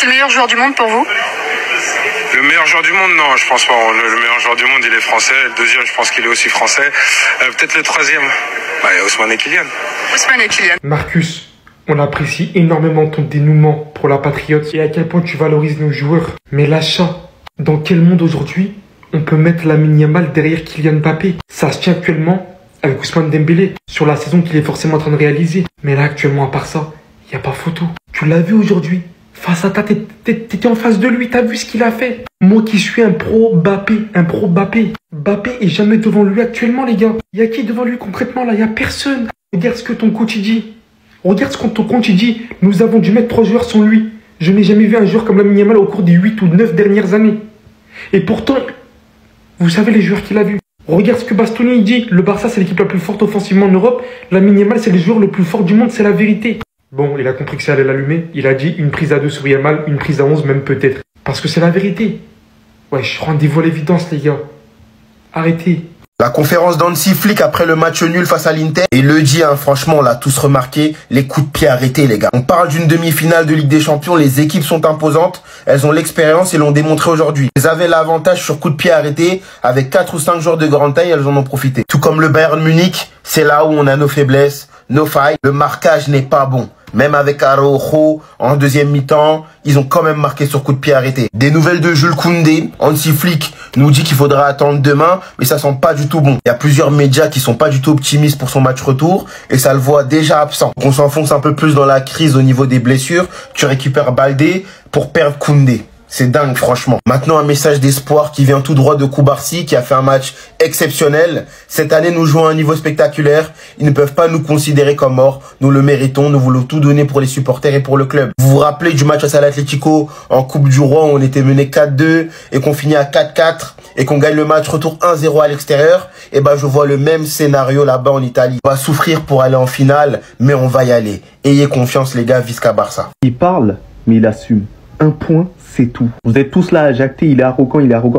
C'est le meilleur joueur du monde pour vous? Le meilleur joueur du monde, non, je pense pas. Le meilleur joueur du monde, il est français. Le deuxième, je pense qu'il est aussi français. Peut-être le troisième. Ousmane et Kylian. Ousmane et Kylian. Marcus, on apprécie énormément ton dénouement pour la Patriote et à quel point tu valorises nos joueurs. Mais l'achat, dans quel monde aujourd'hui on peut mettre Lamine Yamal derrière Kylian Mbappé? Ça se tient actuellement avec Ousmane Dembélé sur la saison qu'il est forcément en train de réaliser. Mais là, actuellement, à part ça, il n'y a pas photo. Tu l'as vu aujourd'hui. Face à ta, t'étais en face de lui, t'as vu ce qu'il a fait. Moi qui suis un pro Mbappé. Mbappé est jamais devant lui actuellement, les gars. Il y a qui devant lui concrètement là? Il y a personne. Regarde ce que ton coach dit. Regarde ce que ton coach dit. Nous avons dû mettre 3 joueurs sans lui. Je n'ai jamais vu un joueur comme Lamine Yamal au cours des 8 ou 9 dernières années. Et pourtant, vous savez les joueurs qu'il a vus. Regarde ce que Bastoni dit. Le Barça, c'est l'équipe la plus forte offensivement en Europe. Lamine Yamal, c'est le joueur le plus fort du monde, c'est la vérité. Bon, il a compris que ça allait l'allumer. Il a dit une prise à 2 sur Yamal, une prise à 11 même peut-être. Parce que c'est la vérité. Ouais, rendez-vous à l'évidence, les gars. Arrêtez. La conférence d'Hansi Flick après le match nul face à l'Inter. Et le dit, franchement, on l'a tous remarqué, les coups de pied arrêtés, les gars. On parle d'une demi-finale de Ligue des Champions, les équipes sont imposantes, elles ont l'expérience et l'ont démontré aujourd'hui. Elles avaient l'avantage sur coups de pied arrêtés, avec 4 ou 5 joueurs de grande taille, elles en ont profité. Tout comme le Bayern Munich, c'est là où on a nos faiblesses, nos failles. Le marquage n'est pas bon. Même avec Araujo, en deuxième mi-temps, ils ont quand même marqué sur coup de pied arrêté. Des nouvelles de Jules Koundé. Hansi Flick nous dit qu'il faudra attendre demain, mais ça sent pas du tout bon. Il y a plusieurs médias qui sont pas du tout optimistes pour son match retour, et ça le voit déjà absent. Donc on s'enfonce un peu plus dans la crise au niveau des blessures. Tu récupères Baldé pour perdre Koundé. C'est dingue, franchement. Maintenant, un message d'espoir qui vient tout droit de Koubarsi, qui a fait un match exceptionnel. Cette année, nous jouons à un niveau spectaculaire. Ils ne peuvent pas nous considérer comme morts. Nous le méritons. Nous voulons tout donner pour les supporters et pour le club. Vous vous rappelez du match face à l'Atlético en Coupe du Roi où on était mené 4-2 et qu'on finit à 4-4 et qu'on gagne le match retour 1-0 à l'extérieur? Et ben, je vois le même scénario là-bas en Italie. On va souffrir pour aller en finale, mais on va y aller. Ayez confiance, les gars, Visca Barça. Il parle, mais il assume. Un point, c'est tout. Vous êtes tous là à jacter, il est arrogant,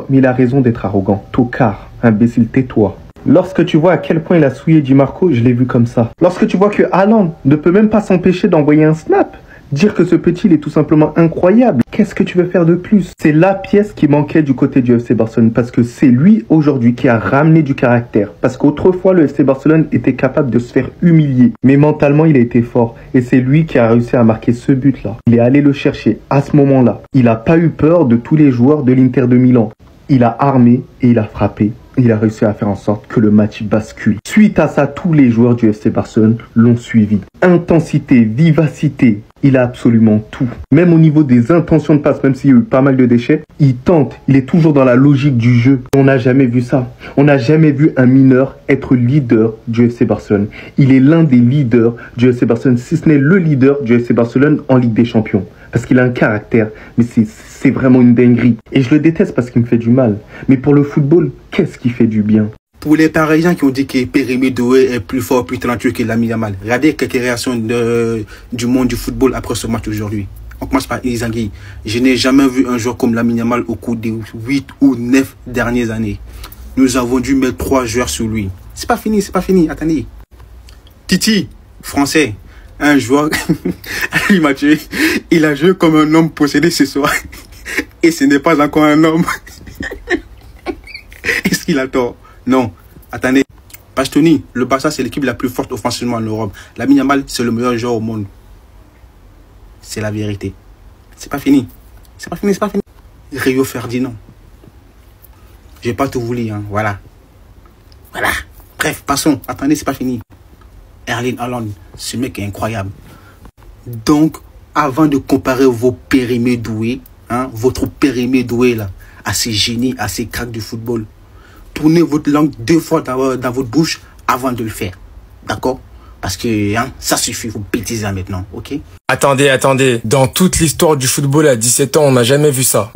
mais il a raison d'être arrogant. Tocard, imbécile, tais-toi. Lorsque tu vois à quel point il a souillé Di Marco, je l'ai vu comme ça. Lorsque tu vois que Haaland ne peut même pas s'empêcher d'envoyer un snap, dire que ce petit il est tout simplement incroyable, qu'est-ce que tu veux faire de plus? C'est la pièce qui manquait du côté du FC Barcelone, parce que c'est lui aujourd'hui qui a ramené du caractère. Parce qu'autrefois le FC Barcelone était capable de se faire humilier, mais mentalement il a été fort, et c'est lui qui a réussi à marquer ce but là. Il est allé le chercher à ce moment là. Il n'a pas eu peur de tous les joueurs de l'Inter de Milan. Il a armé et il a frappé. Il a réussi à faire en sorte que le match bascule. Suite à ça, tous les joueurs du FC Barcelone l'ont suivi. Intensité, vivacité, il a absolument tout. Même au niveau des intentions de passe, même s'il y a eu pas mal de déchets, il tente, il est toujours dans la logique du jeu. On n'a jamais vu ça. On n'a jamais vu un mineur être leader du FC Barcelone. Il est l'un des leaders du FC Barcelone, si ce n'est le leader du FC Barcelone en Ligue des Champions. Parce qu'il a un caractère, mais c'est vraiment une dinguerie. Et je le déteste parce qu'il me fait du mal. Mais pour le football, qu'est-ce qui fait du bien? Pour les Parisiens qui ont dit que Pérémé Doué est plus fort, plus talentueux que Lamine Yamal, regardez quelques réactions du monde du football après ce match aujourd'hui. On commence par Izangui. Je n'ai jamais vu un joueur comme Lamine Yamal au cours des 8 ou 9 dernières années. Nous avons dû mettre 3 joueurs sur lui. C'est pas fini, attendez. Titi, français. Un joueur, il m'a tué. Il a joué comme un homme possédé ce soir. Et ce n'est pas encore un homme. Est-ce qu'il a tort? Non. Attendez. Bastoni, le Barça, c'est l'équipe la plus forte offensivement en Europe. Lamine Yamal, c'est le meilleur joueur au monde. C'est la vérité. C'est pas fini. C'est pas fini. Rio Ferdinand. J'ai pas tout voulu, hein. Voilà. Bref, passons. Attendez, c'est pas fini. Erling Haaland, ce mec est incroyable. Donc, avant de comparer vos Pérémé Doué, votre Pérémé Doué là, à ces génies, à ces cracks du football, tournez votre langue 2 fois dans votre bouche avant de le faire. D'accord? Parce que ça suffit, vos bêtises là maintenant, ok? Attendez. Dans toute l'histoire du football à 17 ans, on n'a jamais vu ça.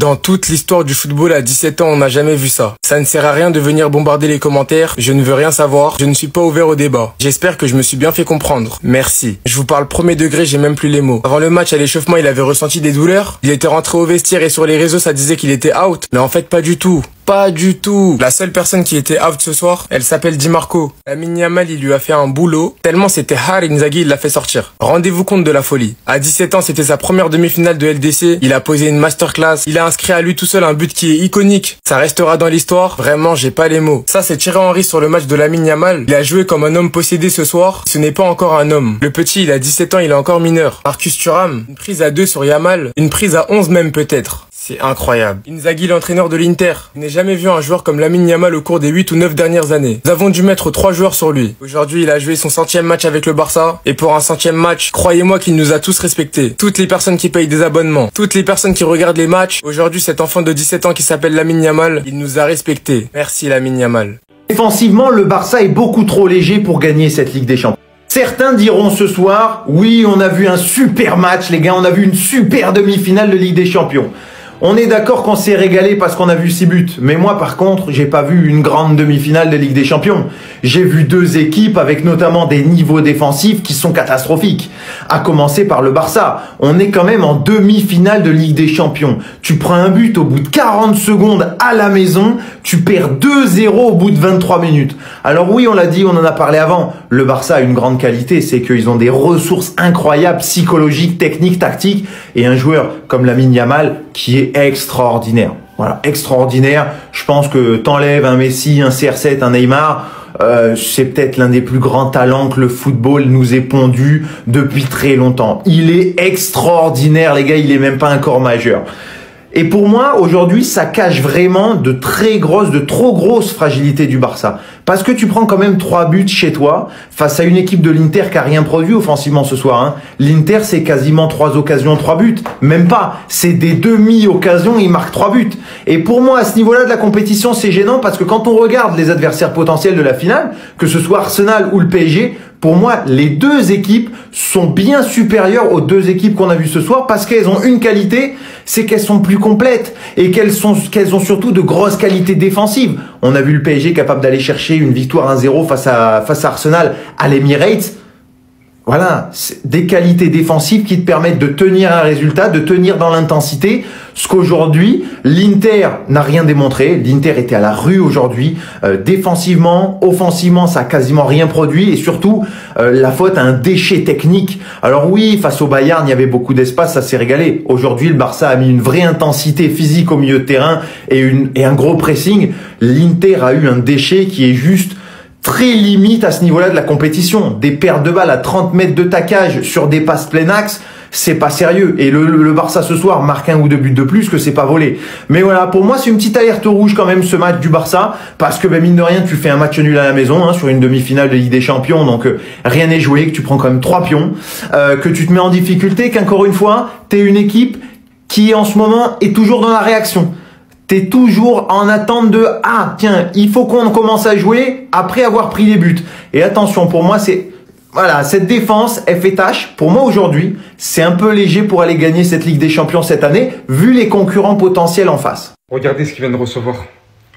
Ça ne sert à rien de venir bombarder les commentaires. Je ne veux rien savoir. Je ne suis pas ouvert au débat. J'espère que je me suis bien fait comprendre. Merci. Je vous parle premier degré, j'ai même plus les mots. Avant le match, à l'échauffement, il avait ressenti des douleurs. Il était rentré au vestiaire et sur les réseaux, ça disait qu'il était out. Mais en fait, pas du tout. Pas du tout. La seule personne qui était out ce soir, elle s'appelle Di Marco. Lamine Yamal, il lui a fait un boulot, tellement c'était hard, Inzaghi, il l'a fait sortir. Rendez-vous compte de la folie. À 17 ans, c'était sa première demi-finale de LDC. Il a posé une masterclass. Il a inscrit à lui tout seul un but qui est iconique. Ça restera dans l'histoire. Vraiment, j'ai pas les mots. Ça, c'est Thierry Henry sur le match de Lamine Yamal. Il a joué comme un homme possédé ce soir. Ce n'est pas encore un homme. Le petit, il a 17 ans, il est encore mineur. Marcus Thuram, une prise à 2 sur Yamal. Une prise à 11 même peut-être. C'est incroyable. Inzaghi, l'entraîneur de l'Inter. Je n'ai jamais vu un joueur comme Lamine Yamal au cours des 8 ou 9 dernières années. Nous avons dû mettre 3 joueurs sur lui. Aujourd'hui, il a joué son 100e match avec le Barça. Et pour un 100e match, croyez-moi qu'il nous a tous respectés. Toutes les personnes qui payent des abonnements, toutes les personnes qui regardent les matchs. Aujourd'hui, cet enfant de 17 ans qui s'appelle Lamine Yamal, il nous a respectés. Merci Lamine Yamal. Défensivement, le Barça est beaucoup trop léger pour gagner cette Ligue des Champions. Certains diront ce soir, oui, on a vu un super match, les gars, on a vu une super demi-finale de Ligue des Champions. On est d'accord qu'on s'est régalé parce qu'on a vu 6 buts. Mais moi, par contre, j'ai pas vu une grande demi-finale de Ligue des Champions. J'ai vu 2 équipes avec notamment des niveaux défensifs qui sont catastrophiques. À commencer par le Barça. On est quand même en demi-finale de Ligue des Champions. Tu prends un but au bout de 40 secondes à la maison. Tu perds 2-0 au bout de 23 minutes. Alors oui, on l'a dit, on en a parlé avant. Le Barça a une grande qualité. C'est qu'ils ont des ressources incroyables, psychologiques, techniques, tactiques. Et un joueur comme Lamine Yamal qui est extraordinaire. Voilà, extraordinaire. Je pense que t'enlèves un Messi, un CR7, un Neymar, c'est peut-être l'un des plus grands talents que le football nous ait pondu depuis très longtemps. Il est extraordinaire, les gars, il est même pas un corps majeur. Et pour moi, aujourd'hui, ça cache vraiment de trop grosses fragilités du Barça. Parce que tu prends quand même 3 buts chez toi, face à une équipe de l'Inter qui a rien produit offensivement ce soir. Hein. L'Inter, c'est quasiment 3 occasions, 3 buts. Même pas. C'est des demi-occasions, ils marquent 3 buts. Et pour moi, à ce niveau-là de la compétition, c'est gênant parce que quand on regarde les adversaires potentiels de la finale, que ce soit Arsenal ou le PSG, pour moi, les 2 équipes sont bien supérieures aux 2 équipes qu'on a vues ce soir parce qu'elles ont une qualité, c'est qu'elles sont plus complètes et qu'elles ont surtout de grosses qualités défensives. On a vu le PSG capable d'aller chercher une victoire 1-0 face à Arsenal à l'Emirates. Voilà, des qualités défensives qui te permettent de tenir un résultat, de tenir dans l'intensité. Ce qu'aujourd'hui, l'Inter n'a rien démontré. L'Inter était à la rue aujourd'hui. Défensivement, offensivement, ça a quasiment rien produit. Et surtout, la faute à un déchet technique. Alors oui, face au Bayern, il y avait beaucoup d'espace, ça s'est régalé. Aujourd'hui, le Barça a mis une vraie intensité physique au milieu de terrain et un gros pressing. L'Inter a eu un déchet qui est juste très limite à ce niveau-là de la compétition. Des pertes de balles à 30 mètres de taquage sur des passes plein axe, c'est pas sérieux. Et le Barça ce soir marque 1 ou 2 buts de plus que c'est pas volé. Mais voilà, pour moi, c'est une petite alerte rouge quand même ce match du Barça, parce que mine de rien, tu fais un match nul à la maison hein, sur une demi-finale de Ligue des Champions, donc rien n'est joué, que tu prends quand même 3 pions, que tu te mets en difficulté, qu'encore une fois, t'es une équipe qui en ce moment est toujours dans la réaction. T'es toujours en attente de « Ah, tiens, il faut qu'on commence à jouer après avoir pris les buts. » Et attention, pour moi, voilà, cette défense, elle fait tâche. Pour moi, aujourd'hui, c'est un peu léger pour aller gagner cette Ligue des Champions cette année, vu les concurrents potentiels en face. Regardez ce qu'il vient de recevoir.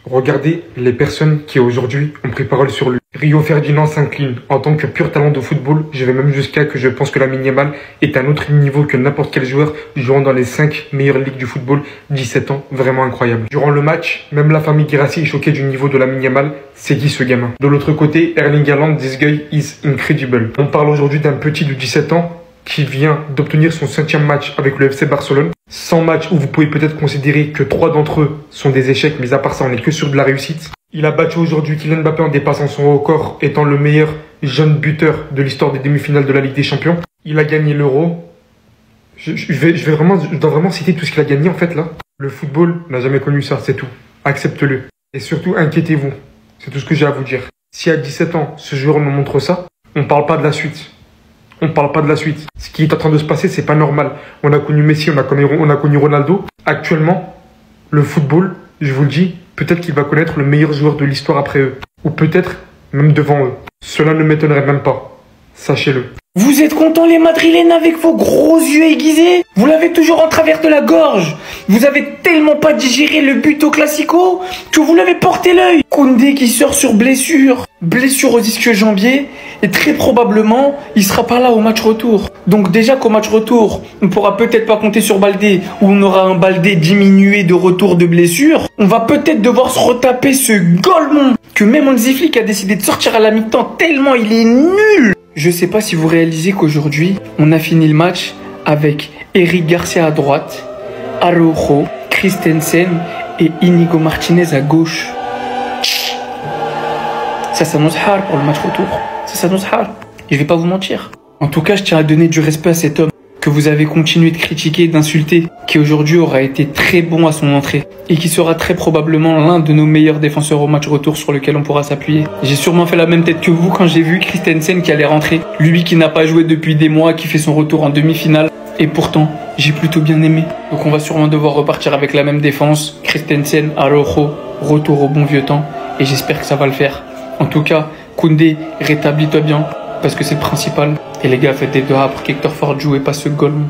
Regardez les personnes qui aujourd'hui ont pris parole sur lui. Rio Ferdinand s'incline. En tant que pur talent de football, je vais même jusqu'à que je pense que Lamine Yamal est à un autre niveau que n'importe quel joueur jouant dans les 5 meilleures ligues du football. 17 ans, vraiment incroyable. Durant le match, même la famille Guirassy est choquée du niveau de Lamine Yamal. C'est qui ce gamin? De l'autre côté, Erling Haaland, this guy is incredible. On parle aujourd'hui d'un petit de 17 ans qui vient d'obtenir son 5e match avec le FC Barcelone. 100 matchs où vous pouvez peut-être considérer que 3 d'entre eux sont des échecs, mais à part ça, on n'est que sur de la réussite. Il a battu aujourd'hui Kylian Mbappé en dépassant son record, étant le meilleur jeune buteur de l'histoire des demi-finales de la Ligue des Champions. Il a gagné l'Euro. Je dois vraiment citer tout ce qu'il a gagné en fait là. Le football n'a jamais connu ça, c'est tout. Accepte-le. Et surtout, inquiétez-vous. C'est tout ce que j'ai à vous dire. Si à 17 ans, ce joueur nous montre ça, on ne parle pas de la suite. On parle pas de la suite. Ce qui est en train de se passer, c'est pas normal. On a connu Messi, on a connu Ronaldo. Actuellement, le football, je vous le dis, peut-être qu'il va connaître le meilleur joueur de l'histoire après eux. Ou peut-être même devant eux. Cela ne m'étonnerait même pas. Sachez-le. Vous êtes contents les Madrilènes avec vos gros yeux aiguisés? Vous l'avez toujours en travers de la gorge. Vous avez tellement pas digéré le but au Classico que vous l'avez porté l'œil. Koundé qui sort sur blessure. blessure au ischio-jambier et très probablement il sera pas là au match retour. Donc déjà qu'au match retour, on pourra peut-être pas compter sur Baldé ou on aura un Baldé diminué de retour de blessure. On va peut-être devoir se retaper ce Golemon que même Hansi Flick a décidé de sortir à la mi-temps tellement il est nul. Je sais pas si vous réalisez qu'aujourd'hui, on a fini le match avec Eric Garcia à droite, Araujo, Christensen et Inigo Martinez à gauche. Ça s'annonce hard pour le match retour. Ça s'annonce hard. Je vais pas vous mentir. En tout cas, je tiens à donner du respect à cet homme que vous avez continué de critiquer et d'insulter, qui aujourd'hui aura été très bon à son entrée et qui sera très probablement l'un de nos meilleurs défenseurs au match retour sur lequel on pourra s'appuyer. J'ai sûrement fait la même tête que vous quand j'ai vu Christensen qui allait rentrer. Lui qui n'a pas joué depuis des mois, qui fait son retour en demi-finale. Et pourtant, j'ai plutôt bien aimé. Donc on va sûrement devoir repartir avec la même défense. Christensen, Araujo, retour au bon vieux temps. Et j'espère que ça va le faire. En tout cas, Koundé, rétablis-toi bien, parce que c'est le principal. Et les gars, faites des doigts pour qu'Hector Ford joue et pas ce Golemon.